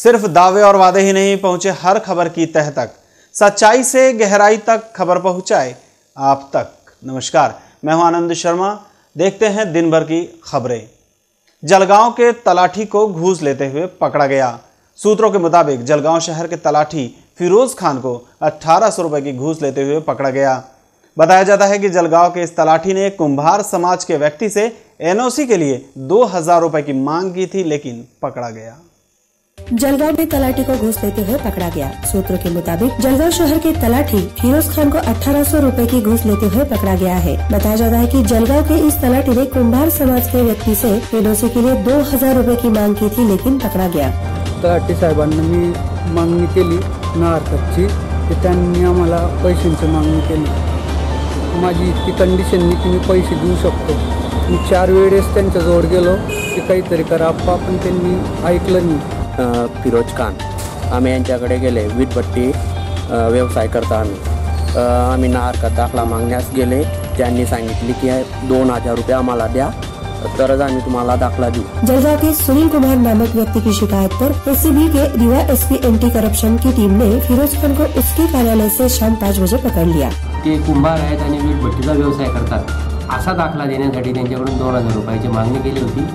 सिर्फ दावे और वादे ही नहीं, पहुंचे हर खबर की तह तक, सच्चाई से गहराई तक खबर पहुंचाए आप तक। नमस्कार, मैं हूं आनंद शर्मा। देखते हैं दिन भर की खबरें। जलगांव के तलाठी को घूस लेते हुए पकड़ा गया। सूत्रों के मुताबिक जलगांव शहर के तलाठी फिरोज खान को 1800 रुपए की घूस लेते हुए पकड़ा गया। बताया जाता है कि जलगांव के इस तलाठी ने कुंभार समाज के व्यक्ति से एनओसी के लिए 2000 रुपए की मांग की थी, लेकिन पकड़ा गया। जलगांव में तलाठी को घूस लेते हुए पकड़ा गया। सूत्रों के मुताबिक जलगांव शहर के तलाठी फिरोज खान को 1800 रुपए की घूस लेते हुए पकड़ा गया है। बताया जाता है कि जलगांव के इस तलाठी ने कुंभार समाज के व्यक्ति से एनओसी के लिए 2000 रुपए की मांग की थी, लेकिन पकड़ा गया। तलाठी साहेबांना मी मागणी केली ना हरकतची, त्यांनी आम्हाला पैशांची मागणी केली। माझी इतकी कंडिशन नाही की मी पैसे देऊ शकतो। मी 4 वेळेस त्यांच्याजवळ गेलो की काहीतरी करा आप्पा, पण त्यांनी ऐकलं नाही। फिरोज खान आम्ही यांच्याकडे गेले, वीटभट्टी व्यवसाय करता आम्ही नाहरकत दाखला मागण्यास गेले। त्यांनी सांगितले की 2000 रुपये आम्हाला द्या, तरच आम्ही तुम्हाला दाखला देऊ। जलगांव के सुनील कुमार नामक व्यक्ति की शिकायत पर एसीबी के रीवा एसपी एंटी करप्शन की टीम ने फिरोज खान को उसके कार्यालय से शाम 5 बजे पकड़ लिया। ते कुंभार आहेत आणि वीटभट्टीचा व्यवसाय करतात असा दाखला देण्यासाठी त्यांच्याकडून 2000 रुपयाची मागणी केली होती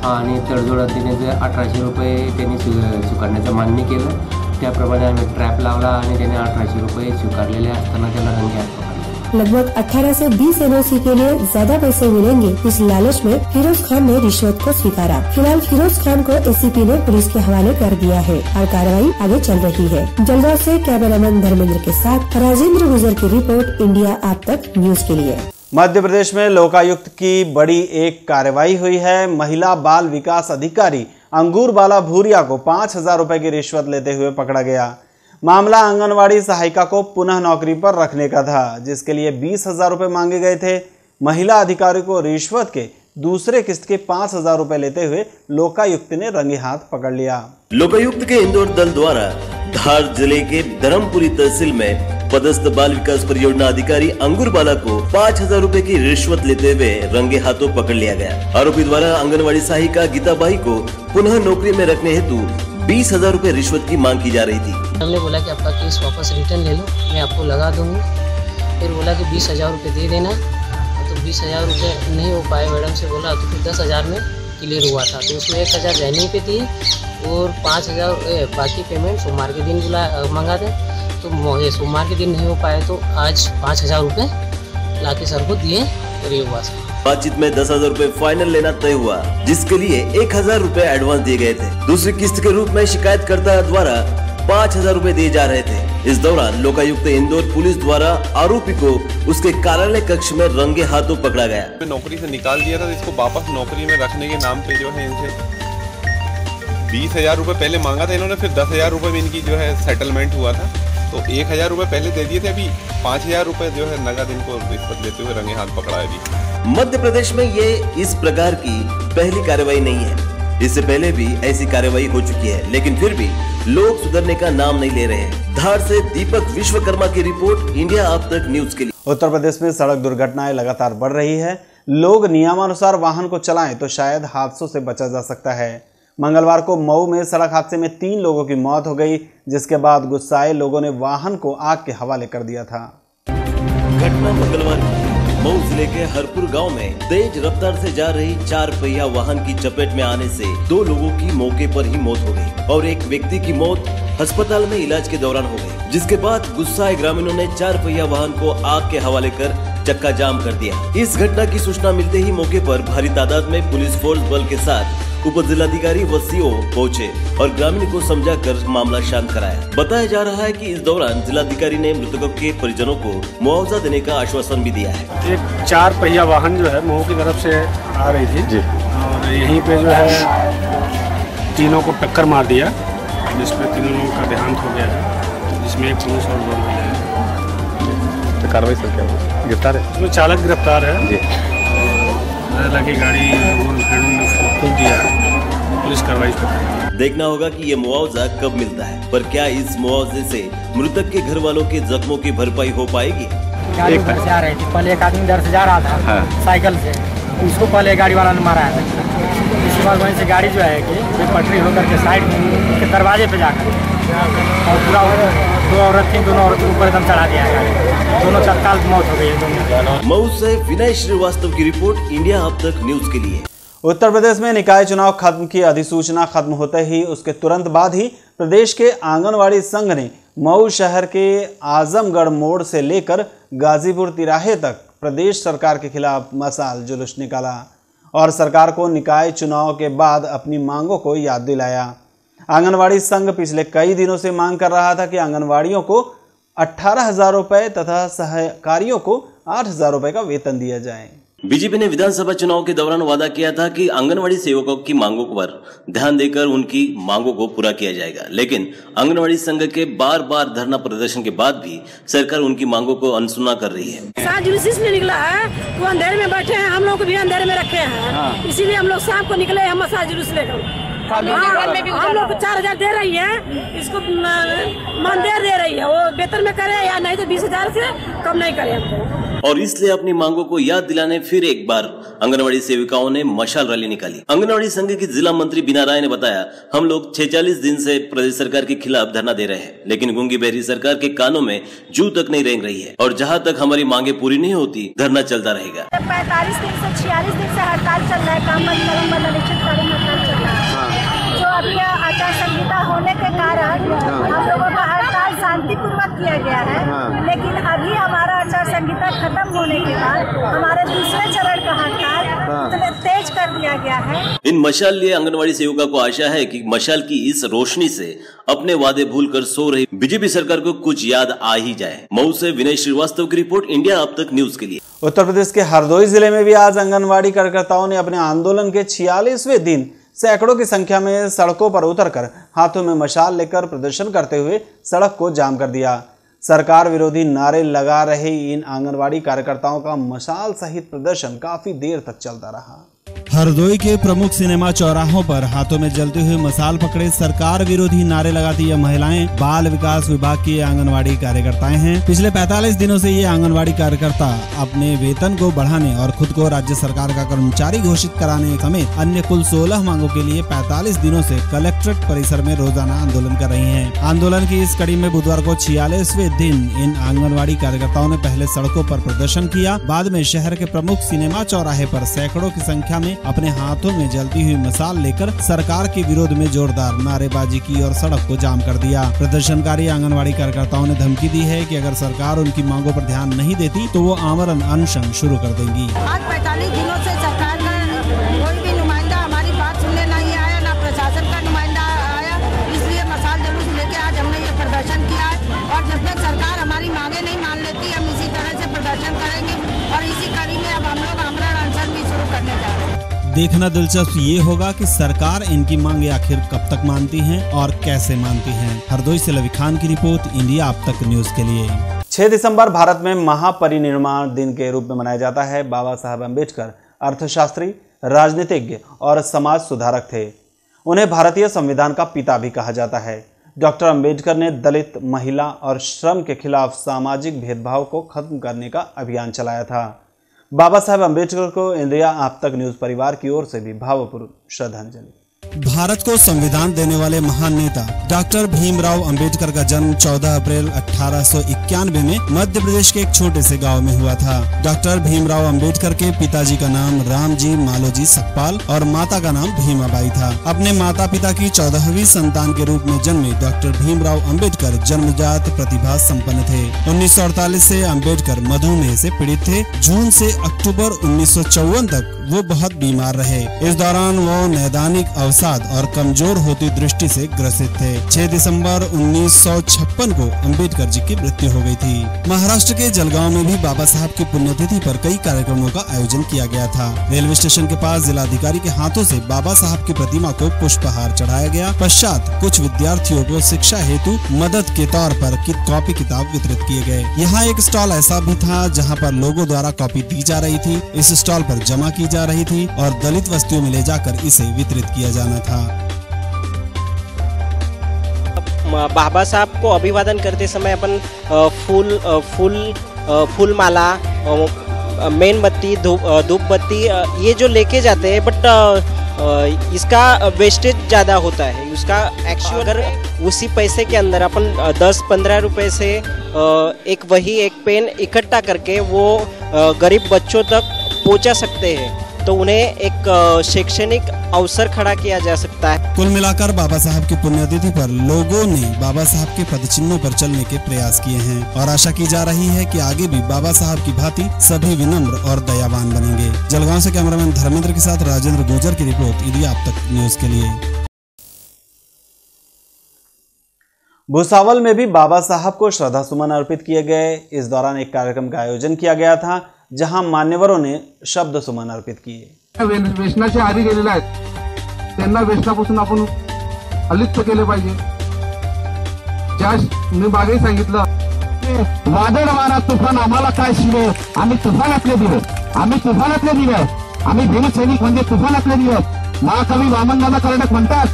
आणि तडजोडात त्यांचे 1800 रुपये त्यांनी स्वीकारण्याचं मान्य केलं। त्याप्रमाणे आम्ही ट्रॅप लावला आणि त्याने 1800 रुपये स्वीकारलेले असताना त्याला रंगे हात पकडले। लगभग 18 से 20 एनओसी के लिए ज्यादा पैसे मिलेंगे, इस लालच में फिरोज खान ने रिश्वत को स्वीकारा। फिलहाल फिरोज खान को एसीपी ने पुलिस के हवाले कर दिया है और कार्रवाई आगे चल रही है। जलगांव से कैमरामैन धर्मेंद्र के साथ राजेंद्र गुजर की रिपोर्ट, इंडिया आप तक न्यूज के लिए। मध्य प्रदेश में लोकायुक्त की बड़ी एक कार्रवाई हुई है। महिला बाल विकास अधिकारी अंगूर बाला भूरिया को 5000 रुपए की रिश्वत लेते हुए पकड़ा गया। मामला आंगनवाड़ी सहायिका को पुनः नौकरी पर रखने का था, जिसके लिए 20,000 रुपए मांगे गए थे। महिला अधिकारी को रिश्वत के दूसरे किस्त के 5000 रुपए लेते हुए लोकायुक्त ने रंगे हाथ पकड़ लिया। लोकायुक्त के इंदौर दल द्वारा धार जिले के धर्मपुरी तहसील में पदस्थ बाल विकास परियोजना अधिकारी अंगूर बाला को 5000 रुपए की रिश्वत लेते हुए रंगे हाथों पकड़ लिया गया। आरोपी द्वारा आंगनवाड़ी सहायिका गीताबाई को पुनः नौकरी में रखने हेतु 20,000 रुपए रिश्वत की मांग की जा रही थी। हमने बोला कि आपका केस वापस रिटर्न ले लो, मैं आपको लगा दूंगी। फिर बोला कि 20,000 रुपये दे देना, तो 20,000 रुपये नहीं हो पाए। मैडम से बोला तो फिर 10,000 में क्लियर हुआ था, तो उसमें 1,000 जॉइनिंग पे थी और 5,000 बाकी पेमेंट सोमवार के दिन मंगा दे। तो सोमवार के दिन नहीं हो पाए तो आज 5,000 रुपये लाके सर को दिए और ये हुआ सर। बातचीत में 10,000 रुपए फाइनल लेना तय हुआ, जिसके लिए 1,000 रुपए एडवांस दिए गए थे। दूसरी किस्त के रूप में शिकायतकर्ता द्वारा 5,000 रुपए दिए जा रहे थे। इस दौरान लोकायुक्त इंदौर पुलिस द्वारा आरोपी को उसके कार्यालय कक्ष में रंगे हाथों पकड़ा गया। नौकरी से निकाल दिया था, इसको वापस नौकरी में रखने के नाम पे जो है इनसे 20,000 रुपए पहले मांगा था इन्होंने, फिर 10,000 रुपए में इनकी जो है सेटलमेंट हुआ था। तो 1,000 रुपए पहले दे दिए थे, अभी 5,000 रुपए जो है नगद इनको रिश्वत लेते हुए रंगे हाथ पकड़ा है। अभी मध्य प्रदेश में ये इस प्रकार की पहली कार्रवाई नहीं है। इससे पहले भी ऐसी कार्रवाई हो चुकी है, लेकिन फिर भी लोग सुधरने का नाम नहीं ले रहे हैं। धार से दीपक विश्वकर्मा की रिपोर्ट, इंडिया आप तक न्यूज के लिए। उत्तर प्रदेश में सड़क दुर्घटनाएं लगातार बढ़ रही है। लोग नियमानुसार वाहन को चलाएं तो शायद हादसों से बचा जा सकता है। मंगलवार को मऊ में सड़क हादसे में 3 लोगों की मौत हो गई, जिसके बाद गुस्साए लोगों ने वाहन को आग के हवाले कर दिया था। घटना मंगलवार की मऊ जिले के हरपुर गांव में तेज रफ्तार से जा रही 4 पहिया वाहन की चपेट में आने से 2 लोगों की मौके पर ही मौत हो गई और एक व्यक्ति की मौत अस्पताल में इलाज के दौरान हो गई, जिसके बाद गुस्साए ग्रामीणों ने 4 पहिया वाहन को आग के हवाले कर चक्का जाम कर दिया। इस घटना की सूचना मिलते ही मौके पर भारी तादाद में पुलिस फोर्स बल के साथ उप जिलाधिकारी व सीओ पहुंचे और ग्रामीण को समझाकर मामला शांत कराया। बताया जा रहा है कि इस दौरान जिलाधिकारी ने मृतकों के परिजनों को मुआवजा देने का आश्वासन भी दिया है। एक 4 पहिया वाहन जो है मऊ की तरफ से आ रही थी जी, और यहीं पे जो है तीनों को टक्कर मार दिया, जिसमें 3 लोगों का देहांत हो गया है, जिसमें एक पुरुष और 2 महिलाएं। तो कार्रवाई सर क्या हुई? गिरफ्तार है? उसमें चालक गिरफ्तार है जी, लगी गाड़ी फूंक दिया, पुलिस कार्रवाई कर रही है। देखना होगा कि ये मुआवजा कब मिलता है, पर क्या इस मुआवजे से मृतक के घर वालों के जख्मों की भरपाई हो पाएगी? गाड़ी उधर से आ रही थी, पहले एक आदमी इधर से जा रहा था साइकिल से, उसको पहले गाड़ी वाला ने मारा है, उसके बाद वहीं से गाड़ी जो है कि फिर पटरी होकर के साइड के दरवाजे पे जाकर और पूरा दो औरत थी, दोनों औरत ऊपर एकदम चढ़ा दिया गाड़ी, दोनों तत्काल मौत हो गई है। मऊ से विनय श्रीवास्तव की रिपोर्ट, इंडिया अब तक न्यूज के लिए। उत्तर प्रदेश में निकाय चुनाव खत्म की अधिसूचना खत्म होते ही उसके तुरंत बाद ही प्रदेश के आंगनवाड़ी संघ ने मऊ शहर के आजमगढ़ मोड़ से लेकर गाजीपुर तिराहे तक प्रदेश सरकार के खिलाफ मशाल जुलूस निकाला और सरकार को निकाय चुनाव के बाद अपनी मांगों को याद दिलाया। आंगनवाड़ी संघ पिछले कई दिनों से मांग कर रहा था कि आंगनवाड़ियों को 18,000 रुपये तथा सहकारियों को 8,000 रुपये का वेतन दिया जाए। बीजेपी ने विधानसभा चुनाव के दौरान वादा किया था कि आंगनवाड़ी सेवकों की मांगों पर ध्यान देकर उनकी मांगों को पूरा किया जाएगा, लेकिन आंगनवाड़ी संघ के बार बार धरना प्रदर्शन के बाद भी सरकार उनकी मांगों को अनसुना कर रही है। जुलूस इसलिए निकला है तो अंधेरे में बैठे हैं, हम लोग को भी अंधेरे में रखे हैं, इसीलिए हम लोग शाम को निकले हम मसाज जुलूस लेकर। हम लोग को 4,000 दे रही है, इसको मानदेय दे रही है, वो वेतन में करे या नहीं तो 20,000 से कम नहीं करे हमको। और इसलिए अपनी मांगों को याद दिलाने फिर एक बार आंगनवाड़ी सेविकाओं ने मशाल रैली निकाली। आंगनवाड़ी संघ की जिला मंत्री बीना राय ने बताया, हम लोग 46 दिन से प्रदेश सरकार के खिलाफ धरना दे रहे हैं, लेकिन गूंगी बहरी सरकार के कानों में जू तक नहीं रेंग रही है और जहां तक हमारी मांगे पूरी नहीं होती धरना चलता रहेगा। 45 दिन से 46 दिन से हड़ताल चल रहा है, काम बंद करो मतलब निश्चित करो हड़ताल चल रहा है। जो अभी आचार संहिता होने के कारण हम लोगों का हड़ताल शांतिपूर्वक किया गया है, लेकिन अभी हमारा आचार संहिता खत्म होने के बाद हमारे दूसरे चरण का हड़ताल तेज कर दिया गया है। इन मशाल लिए आंगनवाड़ी सेविका को आशा है कि मशाल की इस रोशनी से अपने वादे भूलकर सो रही बीजेपी सरकार को कुछ याद आ ही जाए। मऊ से विनय श्रीवास्तव की रिपोर्ट, इंडिया अब तक न्यूज के लिए। उत्तर प्रदेश के हरदोई जिले में भी आज आंगनवाड़ी कार्यकर्ताओं ने अपने आंदोलन के 46वें दिन सैकड़ों की संख्या में सड़कों पर उतरकर हाथों में मशाल लेकर प्रदर्शन करते हुए सड़क को जाम कर दिया। सरकार विरोधी नारे लगा रहे इन आंगनवाड़ी कार्यकर्ताओं का मशाल सहित प्रदर्शन काफी देर तक चलता रहा। हरदोई के प्रमुख सिनेमा चौराहों पर हाथों में जलते हुए मशाल पकड़े सरकार विरोधी नारे लगाती यह महिलाएं बाल विकास विभाग की आंगनवाड़ी कार्यकर्ताएं हैं। पिछले 45 दिनों से ये आंगनवाड़ी कार्यकर्ता अपने वेतन को बढ़ाने और खुद को राज्य सरकार का कर्मचारी घोषित कराने समेत अन्य कुल 16 मांगों के लिए 45 दिनों से कलेक्ट्रेट परिसर में रोजाना आंदोलन कर रही है। आंदोलन की इस कड़ी में बुधवार को 46वें दिन इन आंगनवाड़ी कार्यकर्ताओं ने पहले सड़कों पर प्रदर्शन किया, बाद में शहर के प्रमुख सिनेमा चौराहे पर सैकड़ों की संख्या में अपने हाथों में जलती हुई मशाल लेकर सरकार के विरोध में जोरदार नारेबाजी की और सड़क को जाम कर दिया। प्रदर्शनकारी आंगनवाड़ी कार्यकर्ताओं ने धमकी दी है कि अगर सरकार उनकी मांगों पर ध्यान नहीं देती तो वो आमरण अनशन शुरू कर देंगी। आज 45 दिनों से सरकार का कोई भी नुमाइंदा हमारी बात सुनने नहीं आया, ना प्रशासन का नुमाइंदा आया, इसलिए मशाल जुलूस लेके आज हमने ये प्रदर्शन किया है और जब तक सरकार हमारी मांगे नहीं मान लेती हम इसी तरह से प्रदर्शन करेंगे और इसी कड़ी में अब हम लोग आमरण अनशन भी शुरू करने जा रहे हैं। देखना दिलचस्प ये होगा कि सरकार इनकी मांगे आखिर कब तक मानती है और कैसे मानती है। हरदोई से लवी खान की रिपोर्ट, इंडिया अब तक न्यूज के लिए। 6 दिसंबर भारत में महापरिनिर्वाण दिन के रूप में मनाया जाता है। बाबा साहब अम्बेडकर अर्थशास्त्री, राजनीतिज्ञ और समाज सुधारक थे। उन्हें भारतीय संविधान का पिता भी कहा जाता है। डॉक्टर अम्बेडकर ने दलित, महिला और श्रम के खिलाफ सामाजिक भेदभाव को खत्म करने का अभियान चलाया था। बाबा साहब अम्बेडकर को इंडिया आप तक न्यूज परिवार की ओर से भी भावपूर्ण श्रद्धांजलि। भारत को संविधान देने वाले महान नेता डॉक्टर भीमराव अंबेडकर का जन्म 14 अप्रैल 1891 में मध्य प्रदेश के एक छोटे से गांव में हुआ था। डॉक्टर भीमराव अंबेडकर के पिताजी का नाम रामजी मालोजी सकपाल और माता का नाम भीमाबाई था। अपने माता पिता की 14वीं संतान के रूप में जन्मे डॉक्टर भीमराव अंबेडकर जन्मजात प्रतिभा संपन्न थे। 1948 से अंबेडकर मधुमेह से पीड़ित थे। जून से अक्टूबर 1954 तक वो बहुत बीमार रहे। इस दौरान वो नैदानिक अवसाद और कमजोर होती दृष्टि से ग्रसित थे। 6 दिसंबर 1956 को अंबेडकर जी की मृत्यु हो गई थी। महाराष्ट्र के जलगांव में भी बाबा साहब की पुण्यतिथि पर कई कार्यक्रमों का आयोजन किया गया था। रेलवे स्टेशन के पास जिलाधिकारी के हाथों से बाबा साहब की प्रतिमा को पुष्पहार चढ़ाया गया। पश्चात कुछ विद्यार्थियों को शिक्षा हेतु मदद के तौर पर कॉपी किताब वितरित किए गए। यहाँ एक स्टॉल ऐसा भी था जहाँ पर लोगों द्वारा कॉपी दी जा रही थी। इस स्टॉल पर जमा की जा रही थी और दलित वस्तुओं में ले जाकर इसे वितरित किया जाना था। बाबा साहब को अभिवादन करते समय अपन फूल माला, मेणबत्ती, धूप बत्ती ये जो लेके जाते हैं, बट इसका वेस्टेज ज़्यादा होता है। उसका एक्चुअल अगर उसी पैसे के अंदर अपन 10-15 रुपए से एक वही एक पेन इकट्ठा करके वो गरीब बच्चों तक पहुंचा सकते हैं तो उन्हें एक शैक्षणिक अवसर खड़ा किया जा सकता है। कुल मिलाकर बाबा साहब की पुण्यतिथि पर लोगों ने बाबा साहब के पदचिन्हों पर चलने के प्रयास किए हैं और आशा की जा रही है कि आगे भी बाबा साहब की भांति सभी विनम्र और दयावान बनेंगे। जलगांव से कैमरामैन धर्मेंद्र के साथ राजेंद्र गुर्जर की रिपोर्ट ईडी आप तक न्यूज के लिए। भुसावल में भी बाबा साहब को श्रद्धा सुमन अर्पित किए गए। इस दौरान एक कार्यक्रम का आयोजन किया गया था जहां मान्यवरों ने शब्द सुमन अर्पित किए। व्यसनाचे आहारी गेलेले आहेत त्यांना व्यसनापासून आपण अलिप्त केले पाहिजे। ज्या मी मागे सांगितलं वादळ वारा तुफान आम्हाला काय शिवे आम्ही तुफानातले दिवस आम्ही भीमसैनिक म्हणजे तुफानातले दिवस। महाकवी वामनदादा कर्डक म्हणतात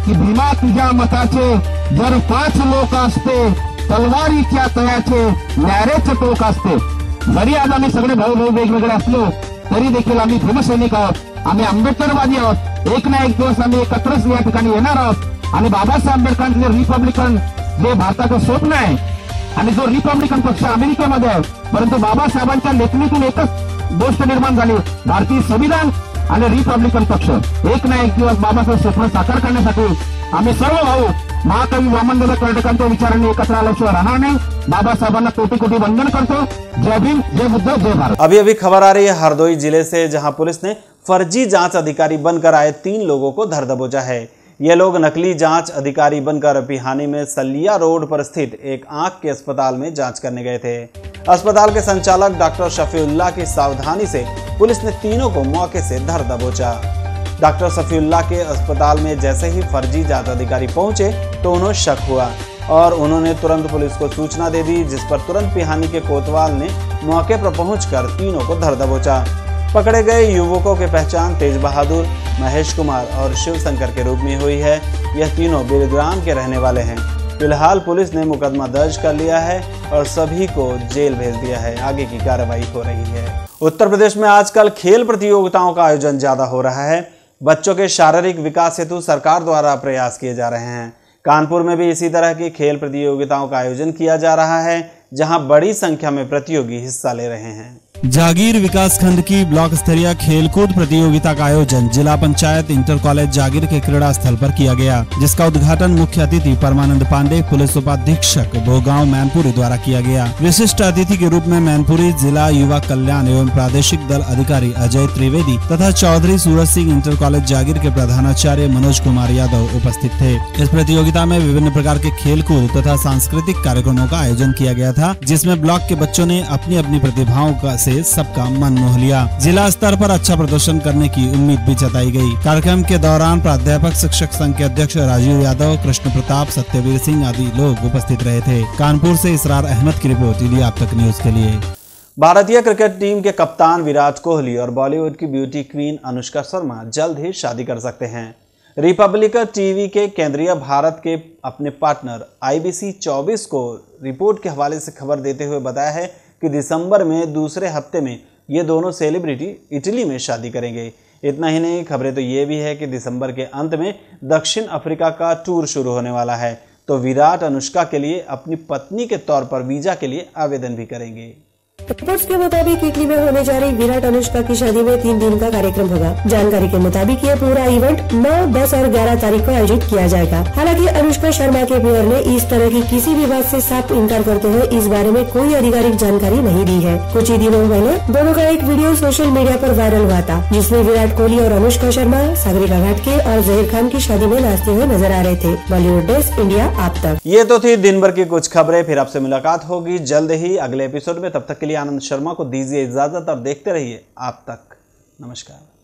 की भीमा तुझ्या मताचे जर 5 लोक असते तलवारीच्या तयाचे न्यारेचे टोक असते। जरी आज आम्ही सगळे भाऊ वेगवेगळे असलो तरी देखील आम्ही भीमसैनिक आहोत, आम्ही आंबेडकरवादी आहोत। एक ना एक दिवस आम्ही एकत्रच या ठिकाणी येणार आहोत आणि बाबासाहेब आंबेडकरांचे रिपब्लिकन जे भारताचं स्वप्न आहे आणि जो रिपब्लिकन पक्ष अमेरिकेमध्ये आहे परंतु बाबासाहेबांच्या लेखणीतून एकच गोष्ट निर्माण झाली भारतीय संविधान आणि रिपब्लिकन पक्ष। एक ना एक दिवस बाबासाहेब स्वप्न साकार करण्यासाठी आम्ही सर्व भाऊ महाकवी वामनदादा कर्डकांच्या विचारांनी एकत्र आल्याशिवाय राहणार नाही। बाबासाहेबांना कोटी कोटी वंदन करतो। जय भीम, जय बुद्ध, जय भारत। अभी खबर आ रही है हरदोई जिले से, जहां पुलिस ने फर्जी जांच अधिकारी बनकर आए 3 लोगों को धर दबोचा है। ये लोग नकली जांच अधिकारी बनकर पिहानी में सलिया रोड पर स्थित एक आंख के अस्पताल में जांच करने गए थे। अस्पताल के संचालक डॉक्टर शफीउल्लाह की सावधानी से पुलिस ने तीनों को मौके से धर दबोचा। डॉक्टर शफीउल्लाह के अस्पताल में जैसे ही फर्जी जांच अधिकारी पहुंचे तो उन्हें शक हुआ और उन्होंने तुरंत पुलिस को सूचना दे दी, जिस पर तुरंत पिहानी के कोतवाल ने मौके पर पहुंचकर तीनों को धर दबोचा। पकड़े गए युवकों की पहचान तेज बहादुर, महेश कुमार और शिव शंकर के रूप में हुई है। यह तीनों बिलग्राम के रहने वाले हैं। फिलहाल पुलिस ने मुकदमा दर्ज कर लिया है और सभी को जेल भेज दिया है। आगे की कार्रवाई हो रही है। उत्तर प्रदेश में आजकल खेल प्रतियोगिताओं का आयोजन ज्यादा हो रहा है। बच्चों के शारीरिक विकास हेतु सरकार द्वारा प्रयास किए जा रहे हैं। कानपुर में भी इसी तरह की खेल प्रतियोगिताओं का आयोजन किया जा रहा है, जहां बड़ी संख्या में प्रतियोगी हिस्सा ले रहे हैं। जागीर विकास खंड की ब्लॉक स्तरीय खेलकूद प्रतियोगिता का आयोजन जिला पंचायत इंटर कॉलेज जागीर के क्रीड़ा स्थल पर किया गया, जिसका उद्घाटन मुख्य अतिथि परमानंद पांडे, पुलिस उपाधीक्षक भोगांव मैनपुरी द्वारा किया गया। विशिष्ट अतिथि के रूप में मैनपुरी जिला युवा कल्याण एवं प्रादेशिक दल अधिकारी अजय त्रिवेदी तथा चौधरी सूरज सिंह इंटर कॉलेज जागीर के प्रधानाचार्य मनोज कुमार यादव उपस्थित थे। इस प्रतियोगिता में विभिन्न प्रकार के खेलकूद तथा सांस्कृतिक कार्यक्रमों का आयोजन किया गया था, जिसमें ब्लॉक के बच्चों ने अपनी अपनी प्रतिभाओं से सबका मन मोह लिया। जिला स्तर पर अच्छा प्रदर्शन करने की उम्मीद भी जताई गई। कार्यक्रम के दौरान प्राध्यापक शिक्षक संघ के अध्यक्ष राजीव यादव, कृष्ण प्रताप, सत्यवीर सिंह आदि लोग उपस्थित रहे थे। कानपुर से इसरार अहमद की रिपोर्ट ईडी आप तक न्यूज के लिए। भारतीय क्रिकेट टीम के कप्तान विराट कोहली और बॉलीवुड की ब्यूटी क्वीन अनुष्का शर्मा जल्द ही शादी कर सकते हैं। रिपब्लिक टीवी के केंद्रीय भारत के अपने पार्टनर IBC 24 को रिपोर्ट के हवाले से खबर देते हुए बताया है कि दिसंबर में दूसरे हफ्ते में ये दोनों सेलिब्रिटी इटली में शादी करेंगे। इतना ही नहीं, खबरें तो ये भी है कि दिसंबर के अंत में दक्षिण अफ्रीका का टूर शुरू होने वाला है, तो विराट अनुष्का के लिए अपनी पत्नी के तौर पर वीजा के लिए आवेदन भी करेंगे। रिपोर्ट्स के मुताबिक इटली में होने जा रही विराट अनुष्का की शादी में 3 दिन का कार्यक्रम होगा। जानकारी के मुताबिक ये पूरा इवेंट 9, 10 और 11 तारीख को आयोजित किया जाएगा। हालांकि अनुष्का शर्मा के मेयर ने इस तरह की किसी भी बात से साफ इनकार करते हुए इस बारे में कोई आधिकारिक जानकारी नहीं दी है। कुछ ही दिनों पहले दोनों का एक वीडियो सोशल मीडिया पर वायरल हुआ था, जिसमें विराट कोहली और अनुष्का शर्मा सागरिका घाटगे और जहीर खान की शादी में नाचते हुए नजर आ रहे थे। बॉलीवुड डेस्क इंडिया आप तक। ये तो थी दिन भर की कुछ खबरें। फिर आपसे मुलाकात होगी जल्द ही अगले एपिसोड में। तब तक के लिए आनंद शर्मा को दीजिए इजाजत और देखते रहिए आप तक। नमस्कार।